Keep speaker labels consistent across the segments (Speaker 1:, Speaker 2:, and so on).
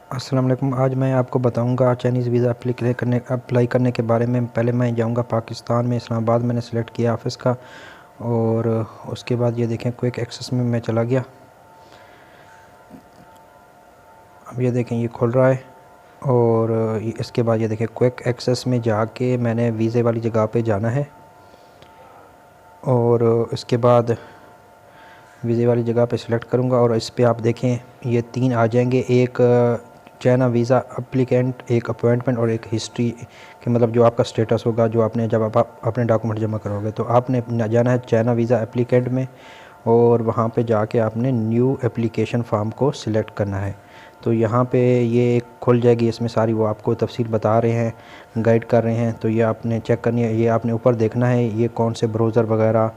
Speaker 1: अस्सलाम वालेकुम। आज मैं आपको बताऊंगा चाइनीज़ वीज़ा अप्लाई करने के बारे में। पहले मैं जाऊंगा पाकिस्तान में, इस्लामाबाद मैंने सेलेक्ट किया ऑफ़िस का, और उसके बाद ये देखें क्विक एक्सेस में मैं चला गया। अब ये देखें ये खुल रहा है, और इसके बाद ये देखें क्विक एक्सेस में जाके मैंने वीज़े वाली जगह पे जाना है, और इसके बाद वीज़े वाली जगह पे सिलेक्ट करूँगा और इस पर आप देखें ये 3 आ जाएंगे। एक चाइना वीज़ा अप्लीकेंट, एक अपॉइंटमेंट और एक हिस्ट्री कि मतलब जो आपका स्टेटस होगा जो आपने जब आप अपने डॉक्यूमेंट जमा करोगे। तो आपने जाना है चाइना वीज़ा एप्लीकेंट में, और वहाँ पे जाके आपने न्यू एप्लीकेशन फॉर्म को सिलेक्ट करना है। तो यहाँ पे ये एक खुल जाएगी, इसमें सारी वो आपको तफसील बता रहे हैं, गाइड कर रहे हैं। तो ये आपने चेक करनी है, ये आपने ऊपर देखना है ये कौन से ब्राउज़र वगैरह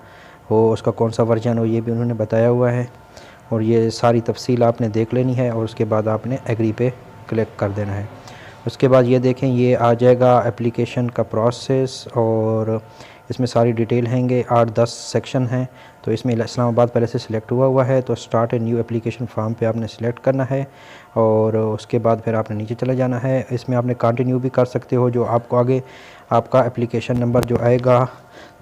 Speaker 1: हो, उसका कौन सा वर्जन हो, ये भी उन्होंने बताया हुआ है। और ये सारी तफसील आपने देख लेनी है, और उसके बाद आपने एग्री पे क्लिक कर देना है। उसके बाद ये देखें ये आ जाएगा एप्लीकेशन का प्रोसेस, और इसमें सारी डिटेल हैंगे। 8-10 सेक्शन हैं। तो इसमें इस्लामाबाद पहले से सिलेक्ट हुआ है, तो start a new application form पे आपने सिलेक्ट करना है, और उसके बाद फिर आपने नीचे चले जाना है। इसमें आपने कंटिन्यू भी कर सकते हो, जो आपको आगे आपका एप्लीकेशन नंबर जो आएगा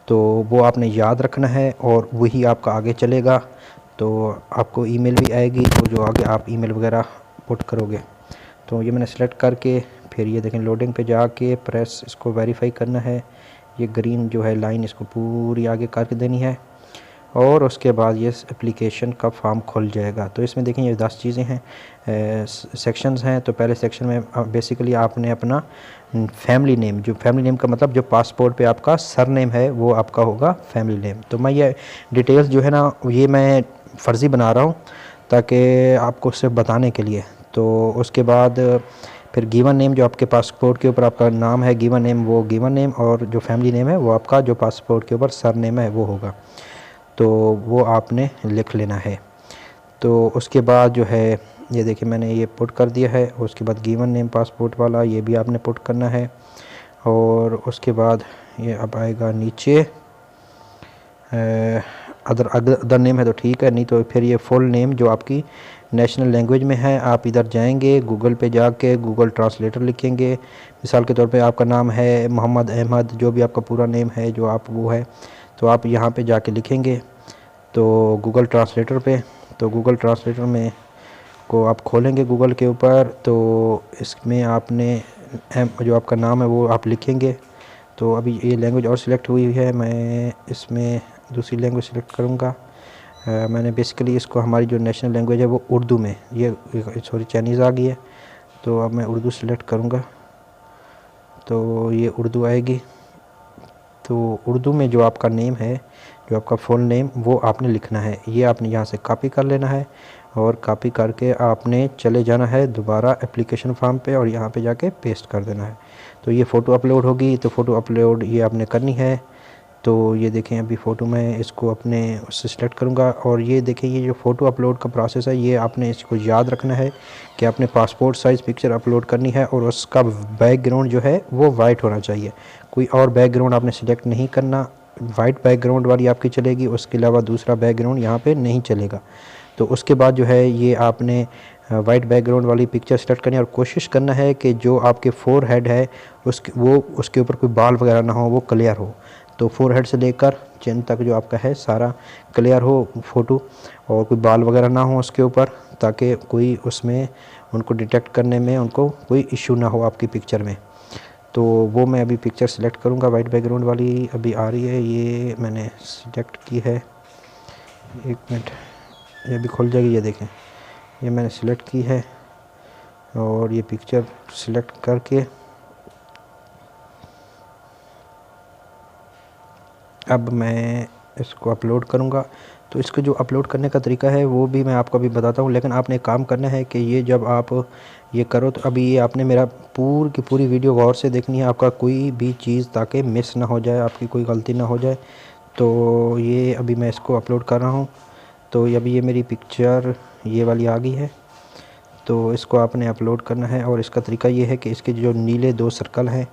Speaker 1: तो वो आपने याद रखना है, और वही आपका आगे चलेगा। तो आपको ईमेल भी आएगी, तो जो आगे आप ईमेल वगैरह पुट करोगे। तो ये मैंने सेलेक्ट करके फिर ये देखें लोडिंग पे जाके प्रेस इसको वेरीफाई करना है। ये ग्रीन जो है लाइन इसको पूरी आगे करके देनी है, और उसके बाद ये एप्लीकेशन का फॉर्म खुल जाएगा। तो इसमें देखें ये 10 चीज़ें हैं, सेक्शंस हैं। तो पहले सेक्शन में बेसिकली आपने अपना फैमिली नेम, जो फैमिली नेम का मतलब जो पासपोर्ट पे आपका सर नेम है वो आपका होगा फैमिली नेम। तो मैं ये डिटेल्स जो है ना ये मैं फ़र्ज़ी बना रहा हूँ ताकि आपको सिर्फ बताने के लिए। तो उसके बाद फिर गिवन नेम जो आपके पासपोर्ट के ऊपर आपका नाम है गिवन नेम, वो गिवन नेम, और जो फैमिली नेम है वो आपका जो पासपोर्ट के ऊपर सर नेम है वो होगा। तो वो आपने लिख लेना है। तो उसके बाद जो है ये देखिए मैंने ये पुट कर दिया है। उसके बाद गिवन नेम पासपोर्ट वाला ये भी आपने पुट करना है, और उसके बाद ये अब आएगा नीचे अदर नेम है तो ठीक है, नहीं तो फिर ये फुल नेम जो आपकी नेशनल लैंग्वेज में है। आप इधर जाएंगे गूगल पे जाके गूगल ट्रांसलेटर लिखेंगे। मिसाल के तौर पे आपका नाम है मोहम्मद अहमद, जो भी आपका पूरा नेम है जो आप वो है, तो आप यहाँ पे जाके लिखेंगे तो गूगल ट्रांसलेटर पे। तो गूगल ट्रांसलेटर में को आप खोलेंगे गूगल के ऊपर, तो इसमें आपने जो आपका नाम है वो आप लिखेंगे। तो अभी ये लैंग्वेज और सिलेक्ट हुई है, मैं इसमें दूसरी लैंग्वेज सिलेक्ट करूँगा। मैंने बेसिकली इसको हमारी जो नेशनल लैंग्वेज है वो उर्दू में, ये सॉरी चाइनीज़ आ गई है, तो अब मैं उर्दू सिलेक्ट करूँगा। तो ये उर्दू आएगी। तो उर्दू में जो आपका नेम है, जो आपका फुल नेम, वो आपने लिखना है। ये आपने यहाँ से कॉपी कर लेना है, और कॉपी करके आपने चले जाना है दोबारा एप्लीकेशन फॉर्म पे, और यहाँ पे जाके पेस्ट कर देना है। तो ये फ़ोटो अपलोड होगी, तो फ़ोटो अपलोड ये आपने करनी है। तो ये देखें अभी फ़ोटो मैं इसको अपने उससे सेलेक्ट करूँगा, और ये देखें ये जो फ़ोटो अपलोड का प्रोसेस है ये आपने इसको याद रखना है कि आपने पासपोर्ट साइज़ पिक्चर अपलोड करनी है, और उसका बैकग्राउंड जो है वो वाइट होना चाहिए। कोई और बैकग्राउंड आपने सिलेक्ट नहीं करना, वाइट बैकग्राउंड वाली आपकी चलेगी, उसके अलावा दूसरा बैकग्राउंड यहाँ पे नहीं चलेगा। तो उसके बाद जो है ये आपने वाइट बैकग्राउंड वाली पिक्चर सेलेक्ट करनी है, और कोशिश करना है कि जो आपके फोर हेड है उसके ऊपर कोई बाल वगैरह ना हो, वो क्लियर हो। तो फोर हेड से लेकर चिन तक जो आपका है सारा क्लियर हो फ़ोटो, और कोई बाल वगैरह ना हो उसके ऊपर, ताकि कोई उसमें उनको डिटेक्ट करने में उनको कोई इशू ना हो आपकी पिक्चर में। तो वो मैं अभी पिक्चर सेलेक्ट करूँगा, वाइट बैकग्राउंड वाली अभी आ रही है, ये मैंने सेलेक्ट की है। एक मिनट, ये अभी खुल जाएगी। ये देखें ये मैंने सेलेक्ट की है, और ये पिक्चर सेलेक्ट करके अब मैं इसको अपलोड करूँगा। तो इसको जो अपलोड करने का तरीका है वो भी मैं आपको अभी बताता हूँ, लेकिन आपने एक काम करना है कि ये जब आप ये करो तो अभी ये आपने मेरा पूरी की पूरी वीडियो गौर से देखनी है, आपका कोई भी चीज़ ताकि मिस ना हो जाए, आपकी कोई गलती ना हो जाए। तो ये अभी मैं इसको अपलोड कर रहा हूँ। तो अभी ये मेरी पिक्चर ये वाली आ गई है, तो इसको आपने अपलोड करना है। और इसका तरीका ये है कि इसके जो नीले 2 सर्कल हैं,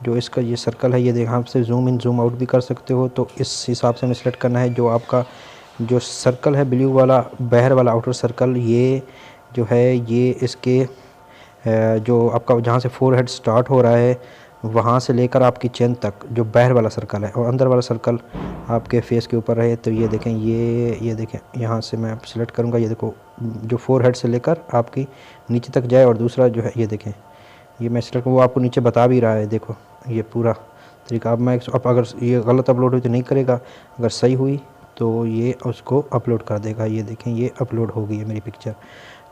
Speaker 1: जो इसका ये सर्कल है ये देखा, आप से जूम इन जूम आउट भी कर सकते हो। तो इस हिसाब से हमें सेलेक्ट करना है। जो आपका जो सर्कल है ब्लू वाला बाहर वाला आउटर सर्कल, ये जो है ये इसके जो आपका जहाँ से फोर हेड स्टार्ट हो रहा है वहाँ से लेकर आपकी चेन तक जो बाहर वाला सर्कल है और अंदर वाला सर्कल आपके फेस के ऊपर रहे। तो ये देखें, ये देखें, यहाँ से मैं सिलेक्ट करूँगा, ये देखो जो फोर हेड से लेकर आपकी नीचे तक जाए। और दूसरा जो है ये देखें, ये मैं सिलेक्ट, वो आपको नीचे बता भी रहा है, देखो ये पूरा तरीका। अब अगर ये गलत अपलोड हुई तो नहीं करेगा, अगर सही हुई तो ये उसको अपलोड कर देगा। ये देखें, ये अपलोड हो गई है मेरी पिक्चर।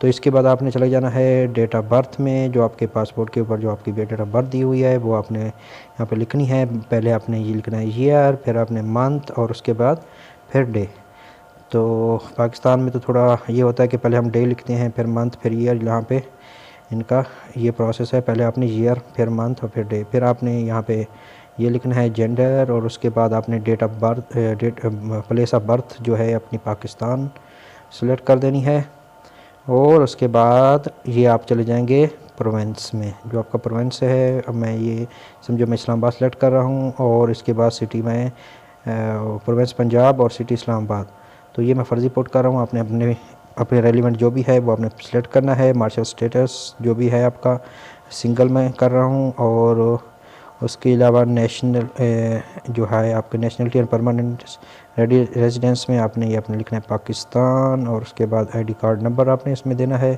Speaker 1: तो इसके बाद आपने चले जाना है डेट ऑफ बर्थ में, जो आपके पासपोर्ट के ऊपर जो आपकी डेट ऑफ बर्थ दी हुई है वो आपने यहाँ पे लिखनी है। पहले आपने ये लिखना है ईयर, फिर आपने मंथ और उसके बाद फिर डे। तो पाकिस्तान में तो थोड़ा ये होता है कि पहले हम डे लिखते हैं, फिर मंथ, फिर ईयर। यहाँ पे इनका ये प्रोसेस है, पहले आपने ईयर, फिर मंथ और फिर डे। फिर आपने यहाँ पे ये लिखना है जेंडर, और उसके बाद आपने date of birth, place of birth जो है अपनी पाकिस्तान सेलेक्ट कर देनी है। और उसके बाद ये आप चले जाएंगे प्रोविंस में, जो आपका प्रोविंस है। अब मैं ये समझो मैं इस्लामाबाद सेलेक्ट कर रहा हूँ, और इसके बाद सिटी में प्रोविंस पंजाब और सिटी इस्लामाबाद। तो ये मैं फ़र्ज़ी पोर्ट कर रहा हूँ। आपने अपने रेलिवेंट जो भी है वो आपने सेलेक्ट करना है। मार्शल स्टेटस जो भी है आपका सिंगल में कर रहा हूँ। और उसके अलावा नेशनल जो है आपके नेशनलिटी एंड परमानेंट रेजिडेंस में आपने ये अपने लिखना है पाकिस्तान। और उसके बाद आईडी कार्ड नंबर आपने इसमें देना है,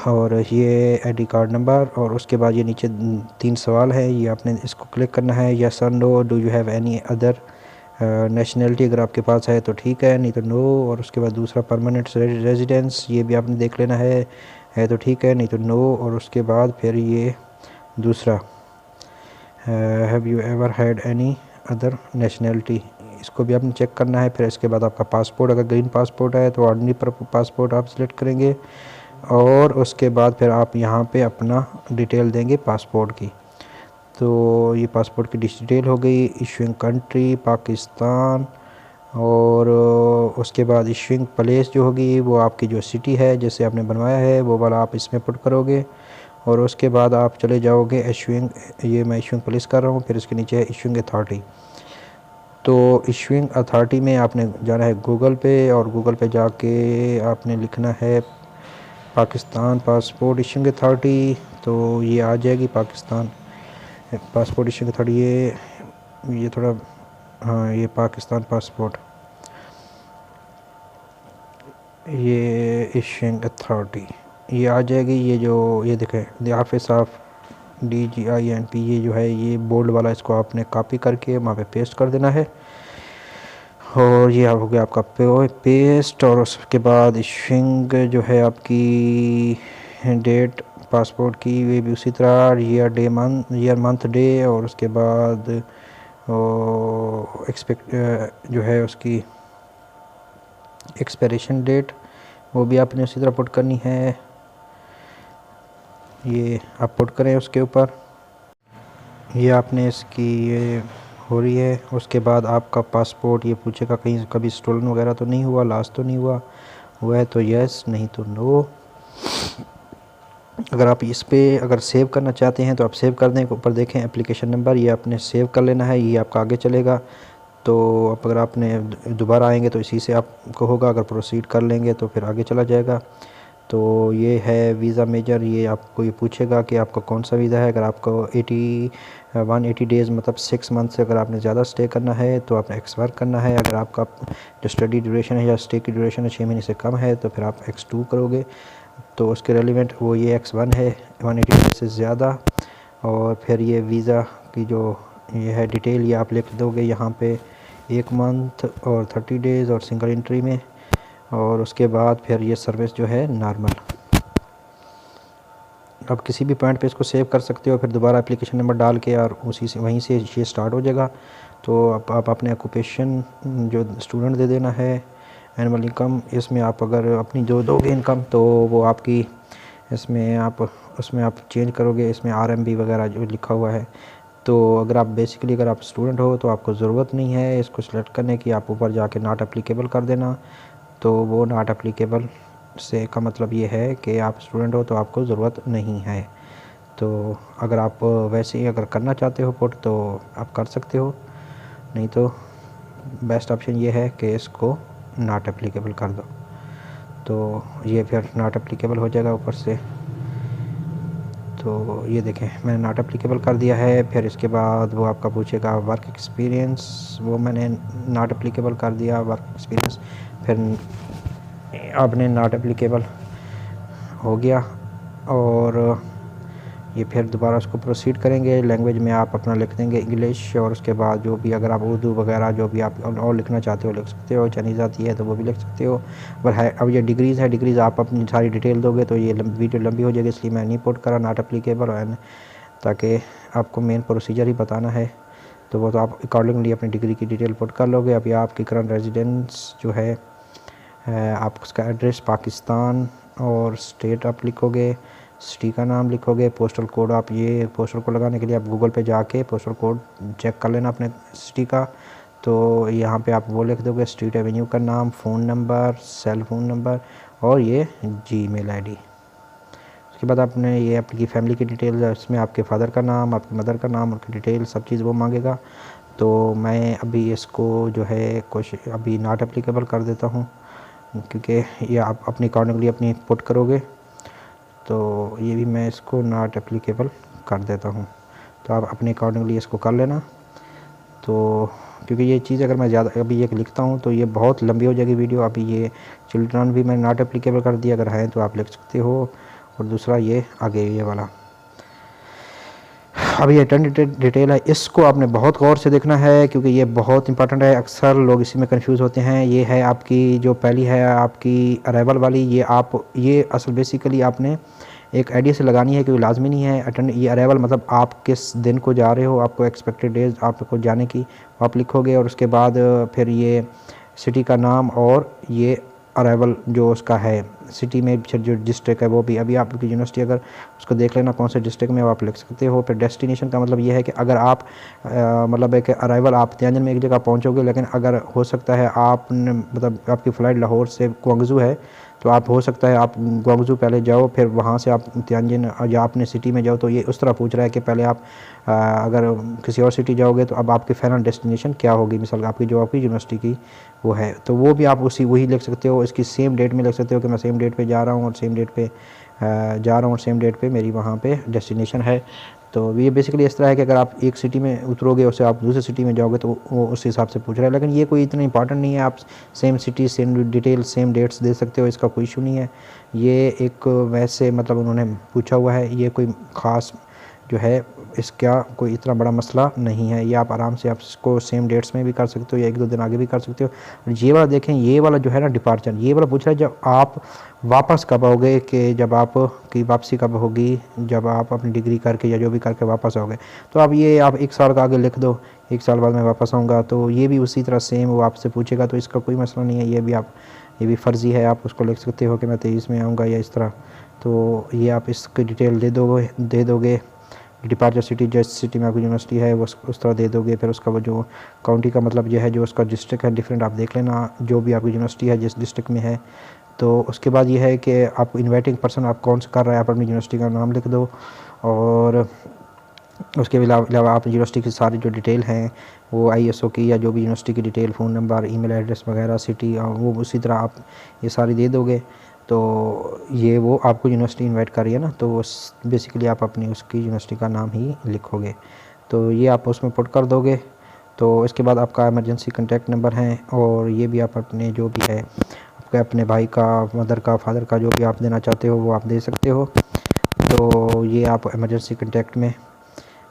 Speaker 1: और ये आईडी कार्ड नंबर। और उसके बाद ये नीचे 3 सवाल है, ये आपने इसको क्लिक करना है। यस और no, do you have any other nationality, अगर आपके पास है तो ठीक है, नहीं तो नो। और उसके बाद दूसरा परमानेंट रेजिडेंस, ये भी आपने देख लेना है तो ठीक है, नहीं तो नो। और उसके बाद फिर ये दूसरा have you ever had any other nationality, इसको भी आपने चेक करना है। फिर इसके बाद आपका पासपोर्ट, अगर ग्रीन पासपोर्ट है तो ऑर्डिनरी पासपोर्ट आप सिलेक्ट करेंगे। और उसके बाद फिर आप यहाँ पे अपना डिटेल देंगे पासपोर्ट की। तो ये पासपोर्ट की डिटेल हो गई। इशूइंग कंट्री पाकिस्तान, और उसके बाद इशूइंग प्लेस जो होगी वो आपकी जो सिटी है जैसे आपने बनवाया है वो वाला आप इसमें पुट करोगे। और उसके बाद आप चले जाओगे इशूइंग, ये मैं इशूइंग प्लेस कर रहा हूँ, फिर इसके नीचे है इशूइंग अथॉरिटी। तो इशूइंग अथॉरिटी में आपने जाना है गूगल पे, और गूगल पे जाके आपने लिखना है पाकिस्तान पासपोर्ट इशूइंग अथॉरिटी। तो ये आ जाएगी पाकिस्तान पासपोर्ट इशूइंग अथॉरिटी। ये थोड़ा, हाँ, ये पाकिस्तान पासपोर्ट, ये इशूइंग अथॉरिटी ये आ जाएगी। ये देखें, द ऑफिस ऑफ DGINP, ये जो है ये बोल्ड वाला, इसको आपने कॉपी करके वहाँ पे पेस्ट कर देना है। और ये हो गया आपका पेस्ट। और उसके बाद इशूइंग जो है आपकी डेट पासपोर्ट की, ये भी उसी तरह ईयर मंथ डे। और उसके बाद जो है उसकी एक्सपायरेशन डेट, वो भी आपने उसी तरह पुट करनी है। ये आप पुट करें उसके ऊपर, ये आपने इसकी ये हो रही है। उसके बाद आपका पासपोर्ट ये पूछेगा कहीं कभी स्टोलन वगैरह तो नहीं हुआ, लॉस तो नहीं हुआ है तो यस, नहीं तो नो। अगर आप इस पर अगर सेव करना चाहते हैं तो आप सेव कर दें। ऊपर देखें एप्लीकेशन नंबर, ये आपने सेव कर लेना है, ये आपका आगे चलेगा। तो अब अगर आपने दोबारा आएंगे तो इसी से आपको होगा, अगर प्रोसीड कर लेंगे तो फिर आगे चला जाएगा। तो ये है वीज़ा मेजर, ये आपको ये पूछेगा कि आपका कौन सा वीज़ा है। अगर आपको 180 डेज़ मतलब 6 मंथ से अगर आपने ज़्यादा स्टे करना है तो आपने X1 करना है। अगर आपका जो स्टडी ड्यूरेशन है या स्टे की ड्यूरेशन है 6 महीने से कम है तो फिर आप X2 करोगे। तो उसके रेलिवेंट वो ये X1 है 180 डेज से ज़्यादा। और फिर ये वीज़ा की जो ये है डिटेल, ये आप लिख दोगे यहाँ पे 1 मंथ और 30 डेज़ और सिंगल एंट्री में। और उसके बाद फिर ये सर्विस जो है नॉर्मल। आप किसी भी पॉइंट पे इसको सेव कर सकते हो, फिर दोबारा एप्लीकेशन नंबर डाल के और उसी से वहीं से ये स्टार्ट हो जाएगा। तो आप अपने ऑक्यूपेशन जो स्टूडेंट दे देना है। एनुअल इनकम, इसमें आप अगर अपनी जो दोगे इनकम तो वो आपकी उसमें आप चेंज करोगे, इसमें RMB वगैरह जो लिखा हुआ है। तो अगर आप स्टूडेंट हो तो आपको ज़रूरत नहीं है इसको सिलेक्ट करने की, आप ऊपर जाके नॉट एप्लीकेबल कर देना। तो वो नॉट एप्लीकेबल से का मतलब ये है कि आप स्टूडेंट हो तो आपको ज़रूरत नहीं है। तो अगर आप वैसे ही अगर करना चाहते हो पुट तो आप कर सकते हो, नहीं तो बेस्ट ऑप्शन ये है कि इसको नॉट एप्लीकेबल कर दो। तो ये फिर नॉट एप्लीकेबल हो जाएगा ऊपर से। तो ये देखें मैंने नॉट एप्लीकेबल कर दिया है। फिर इसके बाद वो आपका पूछेगा वर्क एक्सपीरियंस, वो मैंने नॉट एप्लीकेबल कर दिया वर्क एक्सपीरियंस। फिर आपने नॉट एप्लीकेबल हो गया और ये फिर दोबारा उसको प्रोसीड करेंगे। लैंग्वेज में आप अपना लिख देंगे इंग्लिश, और उसके बाद जो भी अगर आप उर्दू वगैरह जो भी आप और लिखना चाहते हो लिख सकते हो। चाइनीज़ आती है तो वो भी लिख सकते हो। पर है अब ये डिग्रीज़ है, डिग्रीज़ आप अपनी सारी डिटेल दोगे तो ये वीडियो लंबी हो जाएगी, इसलिए मैं नहीं पुट करा नॉट एप्लीकेबल है, ताकि आपको मेन प्रोसीजर ही बताना है। तो वो तो आप अकॉर्डिंगली अपनी डिग्री की डिटेल पुट कर लोगे। अभी आपकी करंट रेजिडेंस जो है आप उसका एड्रेस पाकिस्तान और स्टेट आप लिखोगे, सिटी का नाम लिखोगे, पोस्टल कोड आप ये पोस्टल कोड लगाने के लिए आप गूगल पे जाके पोस्टल कोड चेक कर लेना अपने सिटी का। तो यहाँ पे आप वो लिख दोगे स्ट्रीट एवेन्यू का नाम, phone number, cell phone number और ये जीमेल आईडी। उसके बाद आपने ये आपकी फ़ैमिली की डिटेल, इसमें आपके फादर का नाम, आपकी मदर का नाम, उनकी डिटेल सब चीज़ वो मांगेगा। तो मैं अभी इसको जो है कुछ अभी नॉट एप्लीकेबल कर देता हूँ, क्योंकि ये आप अपनी अकॉर्डिंगली अपनी पुट करोगे। तो ये भी मैं इसको नॉट एप्लीकेबल कर देता हूँ। तो आप अपने अकॉर्डिंगली इसको कर लेना। तो क्योंकि ये चीज़ अगर मैं ज़्यादा अभी ये लिखता हूँ तो ये बहुत लंबी हो जाएगी वीडियो। अभी ये चिल्ड्रन भी मैंने नॉट एप्लीकेबल कर दिया, अगर है तो आप लिख सकते हो। और दूसरा ये आगे ये वाला, अब ये टर्न डिटेल है, इसको आपने बहुत गौर से देखना है क्योंकि ये बहुत इंपॉर्टेंट है। अक्सर लोग इसी में कंफ्यूज होते हैं। ये है आपकी जो पहली है आपकी अराइवल वाली, ये आप ये असल बेसिकली आपने एक आइडिया से लगानी है क्योंकि लाजमी नहीं है। अटेंड ये अराइवल मतलब आप किस दिन को जा रहे हो, आपको एक्सपेक्टेड डेज आपको जाने की आप लिखोगे। और उसके बाद फिर ये सिटी का नाम और ये अराइवल जो उसका है सिटी में जो डिस्ट्रिक्ट है वो भी। अभी आपकी यूनिवर्सिटी अगर उसको देख लेना कौन से डिस्ट्रिक्ट में आप लिख सकते हो। फिर डेस्टिनेशन का मतलब ये है कि अगर आप मतलब है कि अराइवल आप त्याजन में एक जगह पहुंचोगे, लेकिन अगर हो सकता है आप मतलब आपकी फ़्लाइट लाहौर से ग्वांगजू है तो आप हो सकता है आप ग्वांगजू पहले जाओ, फिर वहाँ से आप त्याजन या अपने सिटी में जाओ। तो ये उस तरह पूछ रहा है कि पहले आप अगर किसी और सिटी जाओगे तो अब आपकी फाइनल डेस्टिनेशन क्या होगी। मिसाल आपकी जो आपकी यूनिवर्सिटी की वो है तो वो भी आप वही लिख सकते हो। इसकी सेम डेट में लिख सकते हो कि मैं सेम डेट पे जा रहा हूँ और सेम डेट पे जा रहा हूँ और सेम डेट पे मेरी वहाँ पे डेस्टिनेशन है। तो ये बेसिकली इस तरह है कि अगर आप एक सिटी में उतरोगे उससे आप दूसरी सिटी में जाओगे तो वो उस हिसाब से पूछ रहा है। लेकिन ये कोई इतना इंपॉर्टेंट नहीं है, आप same city same detail same dates दे सकते हो, इसका कोई इशू नहीं है। ये एक वैसे मतलब उन्होंने पूछा हुआ है, ये कोई ख़ास जो है इसका कोई इतना बड़ा मसला नहीं है। ये आप आराम से आप इसको सेम डेट्स में भी कर सकते हो या 1-2 दिन आगे भी कर सकते हो। ये वाला देखें, ये वाला जो है ना डिपार्चर, ये वाला पूछ रहा है जब आप वापस कब आओगे, कि जब आप की वापसी कब होगी, जब आप अपनी डिग्री करके या जो भी करके वापस आओगे। तो अब ये आप 1 साल का आगे लिख दो, 1 साल बाद मैं वापस आऊँगा। तो ये भी उसी तरह सेम वो आपसे पूछेगा, तो इसका कोई मसला नहीं है। ये भी फ़र्ज़ी है, आप उसको लिख सकते हो कि मैं 23 में आऊँगा या इस तरह। तो ये आप इसकी डिटेल दे दोगे डिपार्चर सिटी, जिस सिटी में आपकी यूनिवर्सिटी है वो उस तरह दे दोगे। फिर उसका वो जो काउंटी का मतलब ये है जो उसका डिस्ट्रिक्ट है डिफरेंट आप देख लेना, जो भी आपकी यूनिवर्सिटी है जिस डिस्ट्रिक्ट में है। तो उसके बाद ये है कि आपको इन्वाइटिंग पर्सन आप कौन सा कर रहा है, आप अपनी यूनिवर्सिटी का नाम लिख दो। और उसके अलावा आप यूनिवर्सिटी की सारी जो डिटेल हैं वो ISO की या जो भी यूनिवर्सिटी की detail, phone number, email address वगैरह, सिटी, वो उसी तरह आप ये सारी दे दोगे। तो ये वो आपको यूनिवर्सिटी इनवाइट कर रही है ना, तो बेसिकली आप अपनी उसकी यूनिवर्सिटी का नाम ही लिखोगे। तो ये आप उसमें पुट कर दोगे। तो इसके बाद आपका इमरजेंसी कॉन्टैक्ट नंबर है और ये भी आप अपने जो भी है आपके अपने भाई का, मदर का, फादर का जो भी आप देना चाहते हो वो आप दे सकते हो। तो ये आप इमरजेंसी कॉन्टैक्ट में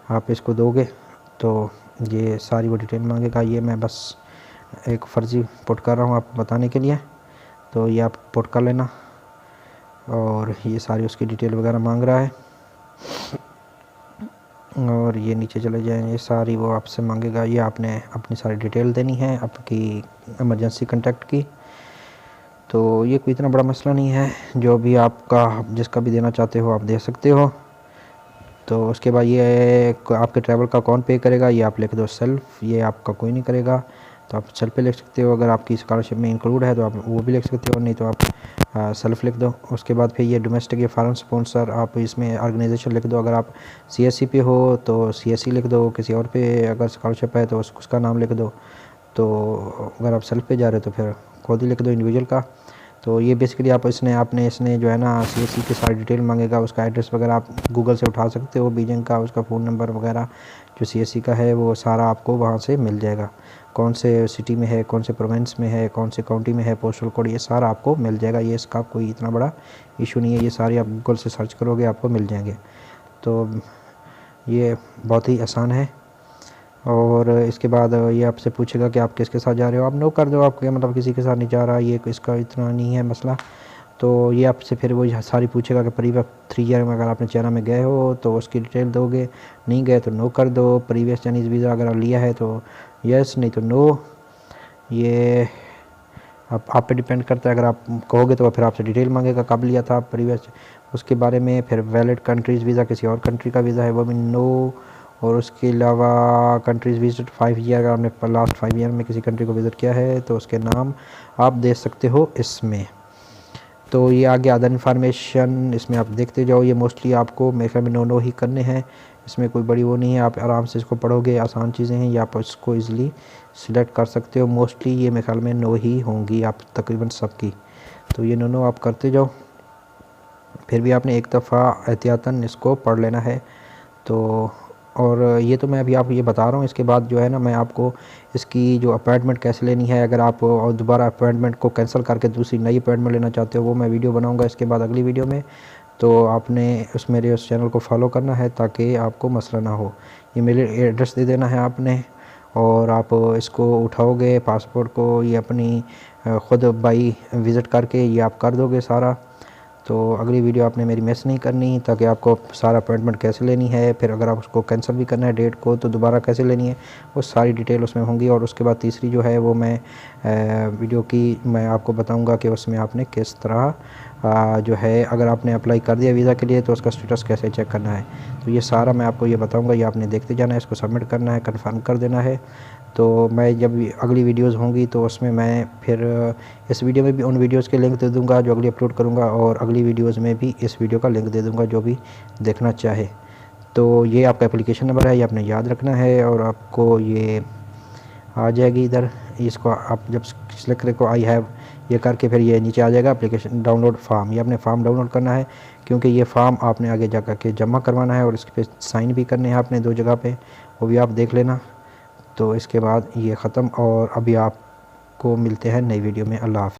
Speaker 1: आप इसको दोगे तो ये सारी वो डिटेल मांगेगा। ये मैं बस एक फ़र्ज़ी पुट कर रहा हूँ आपको बताने के लिए, तो ये आप पुट कर लेना। और ये सारी उसकी डिटेल वगैरह मांग रहा है और ये नीचे चले जाएँ, ये सारी वो आपसे मांगेगा। ये आपने अपनी सारी डिटेल देनी है आपकी इमरजेंसी कॉन्टैक्ट की। तो ये कोई इतना बड़ा मसला नहीं है, जो भी आपका जिसका भी देना चाहते हो आप दे सकते हो। तो उसके बाद ये आपके ट्रैवल का कौन पे करेगा, ये आप लिख दो सेल्फ, ये आपका कोई नहीं करेगा। तो आप सेल्फ पे लिख सकते हो, अगर आपकी स्कॉलरशिप में इंक्लूड है तो आप वो भी लिख सकते हो, नहीं तो आप सेल्फ लिख दो। उसके बाद फिर ये डोमेस्टिक या फॉरेन स्पॉन्सर आप इसमें ऑर्गेनाइजेशन लिख दो। अगर आप CSE पे हो तो CSE लिख दो, किसी और पे अगर स्कॉलरशिप है तो उसका नाम लिख दो। तो अगर आप सेल्फ पे जा रहे हो तो फिर खुद ही लिख दो इंडिविजुअल का। तो ये बेसिकली आप इसने जो है ना CSE की सारी डिटेल मांगेगा, उसका एड्रेस वगैरह आप गूगल से उठा सकते हो, बीजिंग का उसका फ़ोन नंबर वगैरह जो CSE का है वो सारा आपको वहाँ से मिल जाएगा। कौन से सिटी में है, कौन से प्रोविंस में है, कौन से काउंटी में है, पोस्टल कोड, ये सारा आपको मिल जाएगा। ये इसका कोई इतना बड़ा इशू नहीं है, ये सारी आप गूगल से सर्च करोगे आपको मिल जाएंगे। तो ये बहुत ही आसान है। और इसके बाद ये आपसे पूछेगा कि आप किसके साथ जा रहे हो, आप नो कर दो, आपके मतलब किसी के साथ नहीं जा रहा, ये इसका इतना नहीं है मसला। तो ये आपसे फिर वो सारी पूछेगा कि प्रीवियस 3 ईयर में अगर आपने चाइना में गए हो तो उसकी डिटेल दोगे, नहीं गए तो नो कर दो। प्रीवियस चाइनीज़ वीज़ा अगर लिया है तो यस, नहीं तो नो। ये आप पे डिपेंड करता है, अगर आप कहोगे तो फिर आपसे डिटेल मांगेगा कब लिया था प्रीवियस उसके बारे में। फिर वैलिड कंट्रीज़ वीज़ा, किसी और कंट्री का वीज़ा है वो भी नो। और उसके अलावा कंट्रीज़ विजिट 5 ईयर, अगर आपने लास्ट 5 ईयर में किसी कंट्री को विज़िट किया है तो उसके नाम आप दे सकते हो इसमें। तो ये आगे अदर इन्फॉर्मेशन इसमें आप देखते जाओ। ये मोस्टली आपको मेरे ख्याल में नो ही करने हैं, इसमें कोई बड़ी वो नहीं है, आप आराम से इसको पढ़ोगे, आसान चीज़ें हैं, या आप इसको ईज़िली सिलेक्ट कर सकते हो। मोस्टली ये मेरे ख्याल में नो ही होंगी आप तकरीबन सबकी। तो ये नो आप करते जाओ, फिर भी आपने एक दफ़ा एहतियातन इसको पढ़ लेना है। तो और ये तो मैं अभी आपको ये बता रहा हूँ, इसके बाद जो है ना मैं आपको इसकी जो अपॉइंटमेंट कैसे लेनी है, अगर आप और दोबारा अपॉइंटमेंट को कैंसिल करके दूसरी नई अपॉइंटमेंट लेना चाहते हो वो मैं वीडियो बनाऊँगा इसके बाद अगली वीडियो में। तो आपने मेरे उस चैनल को फॉलो करना है ताकि आपको मसला ना हो। ये मेरे एड्रेस दे देना है आपने, और आप इसको उठाओगे पासपोर्ट को, ये अपनी ख़ुद बाई विज़िट करके ये आप कर दोगे सारा। तो अगली वीडियो आपने मेरी मिस नहीं करनी, ताकि आपको सारा अपॉइंटमेंट कैसे लेनी है, फिर अगर आप उसको कैंसिल भी करना है डेट को तो दोबारा कैसे लेनी है, वो सारी डिटेल उसमें होंगी। और उसके बाद तीसरी जो है वो मैं वीडियो की मैं आपको बताऊंगा कि उसमें आपने किस तरह जो है अगर आपने अप्लाई कर दिया वीज़ा के लिए तो उसका स्टेटस कैसे चेक करना है। तो ये सारा मैं आपको ये बताऊँगा, ये आपने देखते जाना है, इसको सबमिट करना है, कन्फर्म कर देना है। तो मैं जब अगली वीडियोस होंगी तो उसमें मैं फिर इस वीडियो में भी उन वीडियोस के लिंक दे दूंगा जो अगली अपलोड करूंगा, और अगली वीडियोस में भी इस वीडियो का लिंक दे दूंगा जो भी देखना चाहे। तो ये आपका एप्लीकेशन नंबर है, ये आपने याद रखना है, और आपको ये आ जाएगी इधर, इसको आप जब सिलेक्ट करें को आई हैव ये करके फिर ये नीचे आ जाएगा एप्लीकेशन डाउनलोड फार्म। ये आपने फार्म डाउनलोड करना है क्योंकि ये फार्म आपने आगे जा कर के जमा करवाना है, और इस पर साइन भी करने हैं आपने 2 जगह पे, वो भी आप देख लेना। तो इसके बाद ये ख़त्म, और अभी आपको मिलते हैं नई वीडियो में। अल्लाह हाफ़िज़।